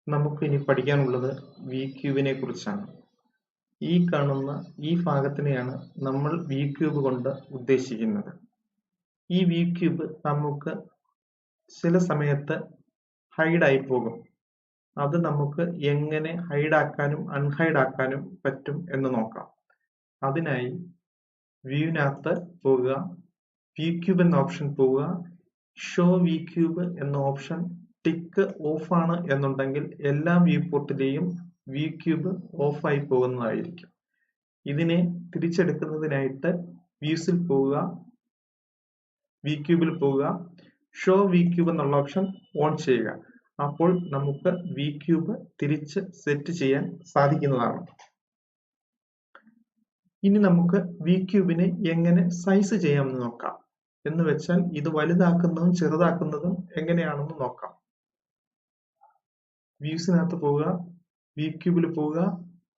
നമുക്ക് ഇനി പഠിക്കാനുള്ളത് വി ക്യൂബിനെ കുറിച്ചാണ്. ഈ കാണുന്ന ഈ ഭാഗത്തിനെയാണ് നമ്മൾ വി ക്യൂബ് കൊണ്ട് ഉദ്ദേശിക്കുന്നത്. ഈ വി ക്യൂബ് നമുക്ക് ചില സമയത്ത് ഹൈഡ് ആയി പോകും. അത് നമുക്ക് എങ്ങനെ ഹൈഡ് ആക്കാനും അൺഹൈഡ് ആക്കാനും പറ്റും എന്ന് നോക്കാം. അതിനായി വ്യൂവിനകത്ത് പോവുക, വി ക്യൂബ് എന്ന ഓപ്ഷൻ പോവുക, ഷോ വി ക്യൂബ് എന്ന ഓപ്ഷൻ ടിക്ക് ഓഫ് ആണ് എന്നുണ്ടെങ്കിൽ എല്ലാ വ്യൂ പോർട്ടിലെയും വി ക്യൂബ് ഓഫ് ആയി പോകുന്നതായിരിക്കും. ഇതിനെ തിരിച്ചെടുക്കുന്നതിനായിട്ട് വ്യൂസിൽ പോവുക, വി ക്യൂബിൽ പോവുക, ഷോ വി ക്യൂബ് എന്നുള്ള ഓപ്ഷൻ ഓൺ ചെയ്യുക. അപ്പോൾ നമുക്ക് വി ക്യൂബ് തിരിച്ച് സെറ്റ് ചെയ്യാൻ സാധിക്കുന്നതാണ്. ഇനി നമുക്ക് വി ക്യൂബിനെ എങ്ങനെ സൈസ് ചെയ്യാമെന്ന് നോക്കാം. എന്ന് വെച്ചാൽ ഇത് വലുതാക്കുന്നതും ചെറുതാക്കുന്നതും എങ്ങനെയാണെന്ന് നോക്കാം. വ്യൂസിനകത്ത് പോവുക, വി ക്യൂബിൽ പോവുക,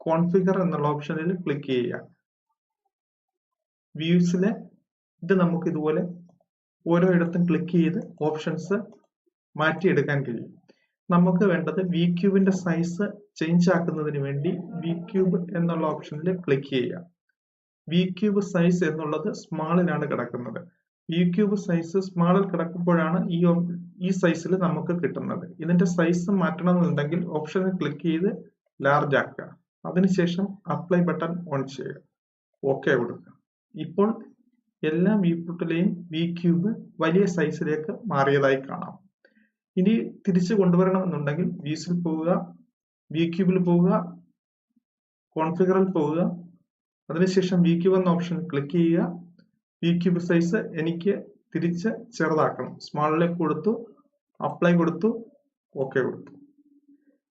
കോൺഫിഗർ എന്നുള്ള ഓപ്ഷനിൽ ക്ലിക്ക് ചെയ്യുക. വ്യൂസിലെ ഇത് നമുക്ക് ഇതുപോലെ ഓരോ ഇടത്തും ക്ലിക്ക് ചെയ്ത് ഓപ്ഷൻസ് മാറ്റിയെടുക്കാൻ കഴിയും. നമുക്ക് വേണ്ടത് വി ക്യൂബിന്റെ സൈസ് ചേഞ്ച് ആക്കുന്നതിന് വേണ്ടി വി ക്യൂബ് എന്നുള്ള ഓപ്ഷനിൽ ക്ലിക്ക് ചെയ്യുക. വി ക്യൂബ് സൈസ് എന്നുള്ളത് സ്മാളിലാണ് കിടക്കുന്നത്. വി ക്യൂബ് സൈസ് സ്മാളിൽ കിടക്കുമ്പോഴാണ് ഈ സൈസിൽ നമുക്ക് കിട്ടുന്നത്. ഇതിന്റെ സൈസ് മാറ്റണമെന്നുണ്ടെങ്കിൽ ഓപ്ഷനിൽ ക്ലിക്ക് ചെയ്ത് ലാർജ് ആക്കുക. അതിനുശേഷം അപ്ലൈ ബട്ടൺ ഓൺ ചെയ്യുക, ഓക്കെ കൊടുക്കുക. ഇപ്പോൾ എല്ലാ വ്യൂ പോർട്ടിലെയും വി ക്യൂബ് വലിയ സൈസിലേക്ക് മാറിയതായി കാണാം. ഇനി തിരിച്ചു കൊണ്ടുവരണമെന്നുണ്ടെങ്കിൽ വ്യൂസിൽ പോവുക, വി ക്യൂബിൽ പോവുക, കോൺഫിഗറിൽ പോവുക, അതിനുശേഷം വി ക്യൂബ് എന്ന ഓപ്ഷൻ ക്ലിക്ക് ചെയ്യുക. വി ക്യൂബ് സൈസ് എനിക്ക് തിരിച്ച് ചെറുതാക്കണം. സ്മാളിലേക്ക് കൊടുത്തു, അപ്ലൈ കൊടുത്തു, ഓക്കെ കൊടുത്തു.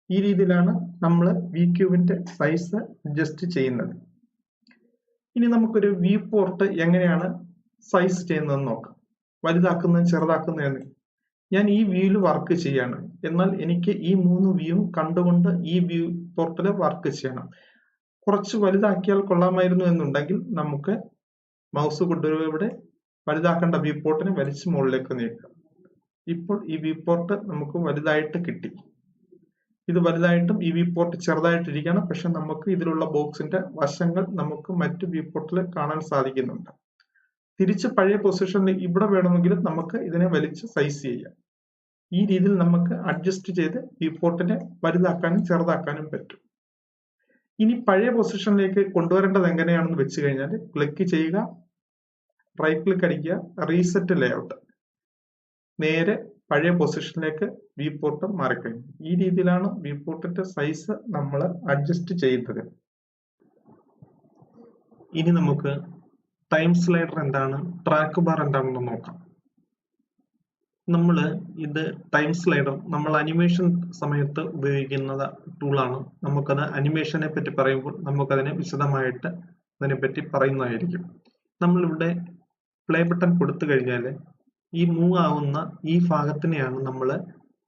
ഈ രീതിയിലാണ് നമ്മൾ വി ക്യൂബിന്റെ സൈസ് അഡ്ജസ്റ്റ് ചെയ്യുന്നത്. ഇനി നമുക്കൊരു വ്യൂ പോർട്ട് എങ്ങനെയാണ് സൈസ് ചെയ്യുന്നതെന്ന് നോക്കാം. വലുതാക്കുന്നതും ചെറുതാക്കുന്നതെന്ന്. ഞാൻ ഈ വ്യൂവിൽ വർക്ക് ചെയ്യാണ്. എന്നാൽ എനിക്ക് ഈ 3 വ്യൂ കണ്ടുകൊണ്ട് ഈ വ്യൂ പോർട്ടിൽ വർക്ക് ചെയ്യണം. കുറച്ച് വലുതാക്കിയാൽ കൊള്ളാമായിരുന്നു എന്നുണ്ടെങ്കിൽ നമുക്ക് മൗസ് കൊണ്ടുവരുക, ഇവിടെ വലുതാക്കേണ്ട വ്യൂ പോർട്ടിനെ വലിച്ചു മുകളിലേക്ക് നീക്കുക. ഇപ്പോൾ ഈ വ്യൂ പോർട്ട് നമുക്ക് വലുതായിട്ട് കിട്ടി. ഇത് വലുതായിട്ടും ഈ വ്യൂ പോർട്ട് ചെറുതായിട്ടിരിക്കുകയാണ്. പക്ഷെ നമുക്ക് ഇതിലുള്ള ബോക്സിന്റെ വശങ്ങൾ നമുക്ക് മറ്റു വ്യൂ പോർട്ടിൽ കാണാൻ സാധിക്കുന്നുണ്ട്. തിരിച്ച് പഴയ പൊസിഷനിൽ ഇവിടെ വേണമെങ്കിൽ നമുക്ക് ഇതിനെ വലിച്ച് സൈസ് ചെയ്യാം. ഈ രീതിയിൽ നമുക്ക് അഡ്ജസ്റ്റ് ചെയ്ത് വ്യൂ പോർട്ടിനെ വലുതാക്കാനും ചെറുതാക്കാനും പറ്റും. ഇനി പഴയ പൊസിഷനിലേക്ക് കൊണ്ടുവരേണ്ടത് എങ്ങനെയാണെന്ന് വെച്ച് കഴിഞ്ഞാൽ ക്ലിക്ക് ചെയ്യുക, റൈറ്റ് ക്ലിക്ക് അടിക്കുക, റീസെറ്റ് ലേഔട്ട്. നേരെ പഴയ പൊസിഷനിലേക്ക് വ്യൂ പോർട്ട് മാറിക്കഴിഞ്ഞു. ഈ രീതിയിലാണ് വ്യൂ പോർട്ടിന്റെ സൈസ് നമ്മൾ അഡ്ജസ്റ്റ് ചെയ്യുന്നത്. ഇനി നമുക്ക് ടൈം സ്ലൈഡർ എന്താണ്, ട്രാക്ക് ബാർ എന്താണെന്ന് നോക്കാം. ഇത് ടൈം സ്ലൈഡർ നമ്മൾ അനിമേഷൻ സമയത്ത് ഉപയോഗിക്കുന്ന ടൂളാണ്. നമുക്കത് അനിമേഷനെ പറ്റി പറയുമ്പോൾ നമുക്കതിനെ വിശദമായിട്ട് അതിനെപ്പറ്റി പറയുന്നതായിരിക്കും. നമ്മളിവിടെ പ്ലേ ബട്ടൺ കൊടുത്തു കഴിഞ്ഞാൽ ഈ മൂവ് ആവുന്ന ഈ ഭാഗത്തിനെയാണ് നമ്മൾ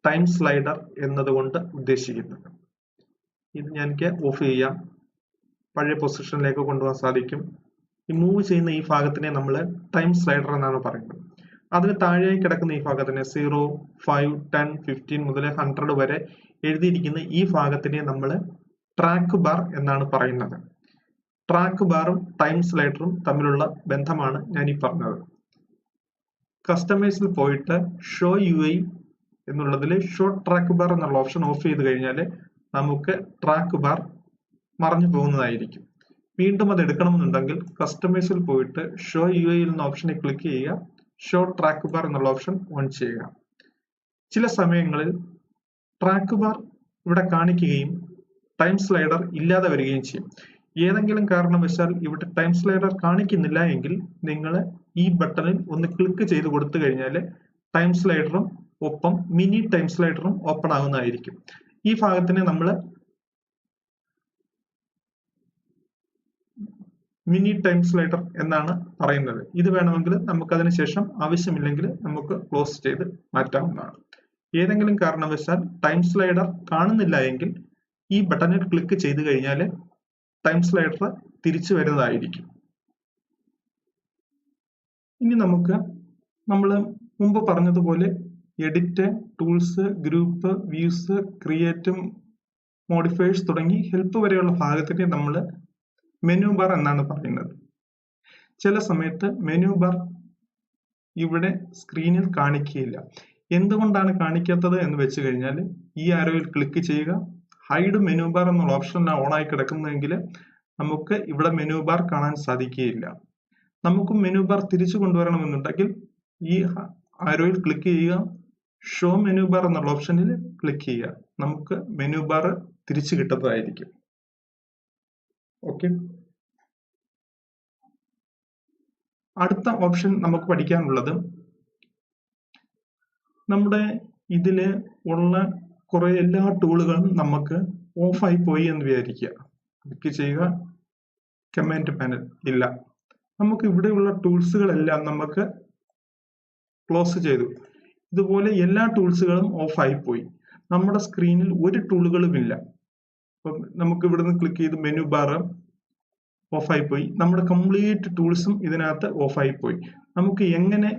ടൈം സ്ലൈഡർ എന്നതുകൊണ്ട് ഉദ്ദേശിക്കുന്നത്. ഇത് എനിക്ക് ഓഫ് ചെയ്യാം, പഴയ പൊസിഷനിലേക്ക് കൊണ്ടുപോകാൻ സാധിക്കും. ഈ മൂവ് ചെയ്യുന്ന ഈ ഭാഗത്തിനെ നമ്മൾ ടൈം സ്ലൈഡർ എന്നാണ് പറയുന്നത്. അതിന് താഴെയായി കിടക്കുന്ന ഈ ഭാഗത്തിന് 0, 5, 10, 15 മുതൽ 100 വരെ എഴുതിയിരിക്കുന്ന ഈ ഭാഗത്തിനെ നമ്മൾ ട്രാക്ക് ബാർ എന്നാണ് പറയുന്നത്. ട്രാക്ക് ബാറും ടൈം സ്ലൈഡറും തമ്മിലുള്ള ബന്ധമാണ് ഞാൻ ഈ പറഞ്ഞത്. കസ്റ്റമൈസിൽ പോയിട്ട് ഷോ യു ഐ എന്നുള്ളതിൽ ഷോ ട്രാക്ക് ബാർ എന്നുള്ള ഓപ്ഷൻ ഓഫ് ചെയ്ത് കഴിഞ്ഞാൽ നമുക്ക് ട്രാക്ക് ബാർ മറഞ്ഞു പോകുന്നതായിരിക്കും. വീണ്ടും അത് എടുക്കണമെന്നുണ്ടെങ്കിൽ കസ്റ്റമൈസിൽ പോയിട്ട് ഷോ യു ഐ എന്ന ഓപ്ഷനിൽ ക്ലിക്ക് ചെയ്യുക, ഷോ ട്രാക്ക് ബാർ എന്നുള്ള ഓപ്ഷൻ ഓൺ ചെയ്യുക. ചില സമയങ്ങളിൽ ട്രാക്ക് ബാർ ഇവിടെ കാണിക്കുകയും ടൈം സ്ലൈഡർ ഇല്ലാതെ വരികയും ചെയ്യും. ഏതെങ്കിലും കാരണവശാൽ ഇവിടെ ടൈം സ്ലൈഡർ കാണിക്കുന്നില്ല എങ്കിൽ നിങ്ങൾ ഈ ബട്ടണിൽ ഒന്ന് ക്ലിക്ക് ചെയ്ത് കൊടുത്തു കഴിഞ്ഞാൽ ടൈം സ്ലൈഡറും ഒപ്പം മിനി ടൈം സ്ലൈഡറും ഓപ്പൺ ആകുന്നതായിരിക്കും. ഈ ഭാഗത്തിനെ നമ്മൾ മിനി ടൈം സ്ലൈഡർ എന്നാണ് പറയുന്നത്. ഇത് വേണമെങ്കിൽ നമുക്ക് അതിനുശേഷം ആവശ്യമില്ലെങ്കിൽ നമുക്ക് ക്ലോസ് ചെയ്ത് മാറ്റാവുന്നതാണ്. ഏതെങ്കിലും കാരണവശാൽ ടൈം സ്ലൈഡർ കാണുന്നില്ല എങ്കിൽ ഈ ബട്ടണിൽ ക്ലിക്ക് ചെയ്ത് കഴിഞ്ഞാൽ ടൈം സ്ലൈഡർ തിരിച്ചു വരുന്നതായിരിക്കും. ഇനി നമ്മൾ മുമ്പ് പറഞ്ഞതുപോലെ edit, tools, group, views, create, modifiers തുടങ്ങി ഹെൽപ്പ് വരെയുള്ള ഭാഗത്തിനെ നമ്മൾ മെനു ബാർ എന്നാണ് പറയുന്നത്. ചില സമയത്ത് മെനു ബാർ ഇവിടെ സ്ക്രീനിൽ കാണിക്കുകയില്ല. എന്തുകൊണ്ടാണ് കാണിക്കാത്തത് എന്ന് വെച്ച് കഴിഞ്ഞാൽ ഈ ആരോയിൽ ക്ലിക്ക് ചെയ്യുക, ഹൈഡ് മെനു ബാർ എന്നുള്ള ഓപ്ഷൻ ഓൺ ആയി കിടക്കുന്നതെങ്കിൽ നമുക്ക് ഇവിടെ മെനു ബാർ കാണാൻ സാധിക്കുകയില്ല. നമുക്ക് മെനു ബാർ തിരിച്ചു കൊണ്ടുവരണമെന്നുണ്ടെങ്കിൽ ഈ ആരോയിൽ ക്ലിക്ക് ചെയ്യുക, ഷോ മെനു ബാർ എന്നുള്ള ഓപ്ഷനിൽ ക്ലിക്ക് ചെയ്യുക. നമുക്ക് മെനു ബാർ തിരിച്ചു കിട്ടുന്നതായിരിക്കും. ഓക്കെ, അടുത്ത ഓപ്ഷൻ നമുക്ക് പഠിക്കാനുള്ളത് നമ്മുടെ ഇതില് ഉള്ള കുറെ എല്ലാ ടൂളുകളും നമുക്ക് ഓഫായി പോയി എന്ന് വിചാരിക്കുക. ക്ലിക്ക് ചെയ്യുക, കമാൻഡ് പാനൽ ഇല്ല. നമുക്ക് ഇവിടെയുള്ള ടൂൾസുകളെല്ലാം നമുക്ക് ക്ലോസ് ചെയ്തു. ഇതുപോലെ എല്ലാ ടൂൾസുകളും ഓഫായി പോയി. നമ്മുടെ സ്ക്രീനിൽ ഒരു ടൂളുകളും ഇല്ല. അപ്പം നമുക്ക് ഇവിടുന്ന് ക്ലിക്ക് ചെയ്ത് മെനു ബാർ ഓഫായി പോയി. നമ്മുടെ കംപ്ലീറ്റ് ടൂൾസും ഇതിനകത്ത് ഓഫായി പോയി. നമുക്ക് എങ്ങനെ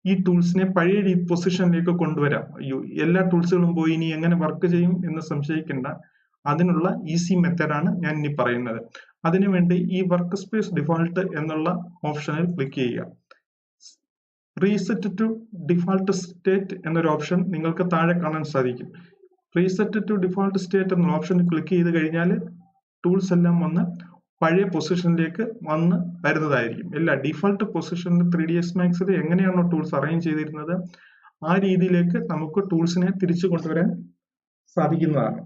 ഈ ടൂൾസിനെ പഴയ പൊസിഷനിലേക്ക് കൊണ്ടുവരാം? അയ്യോ, എല്ലാ ടൂൾസുകളും പോയി, ഇനി എങ്ങനെ വർക്ക് ചെയ്യും എന്ന് സംശയിക്കേണ്ട. അതിനുള്ള ഈസി മെത്തേഡാണ് ഞാൻ ഇനി പറയുന്നത്. അതിനുവേണ്ടി ഈ വർക്ക് സ്പേസ് ഡിഫാൾട്ട് എന്നുള്ള ഓപ്ഷനിൽ ക്ലിക്ക് ചെയ്യുക. റീസെറ്റ് ടു ഡിഫാൾട്ട് സ്റ്റേറ്റ് എന്നൊരു ഓപ്ഷൻ നിങ്ങൾക്ക് താഴെ കാണാൻ സാധിക്കും. റീസെറ്റ് ടു ഡിഫാൾട്ട് സ്റ്റേറ്റ് എന്ന ഓപ്ഷനിൽ ക്ലിക്ക് ചെയ്ത് കഴിഞ്ഞാൽ ടൂൾസ് എല്ലാം വന്ന് പഴയ പൊസിഷനിലേക്ക് വന്ന് വരുന്നതായിരിക്കും. എല്ലാ ഡിഫാൾട്ട് പൊസിഷനിൽ 3ds Maxൽ എങ്ങനെയാണോ ടൂൾസ് അറേഞ്ച് ചെയ്തിരുന്നത് ആ രീതിയിലേക്ക് നമുക്ക് ടൂൾസിനെ തിരിച്ചു കൊണ്ടുവരാൻ സാധിക്കുന്നതാണ്.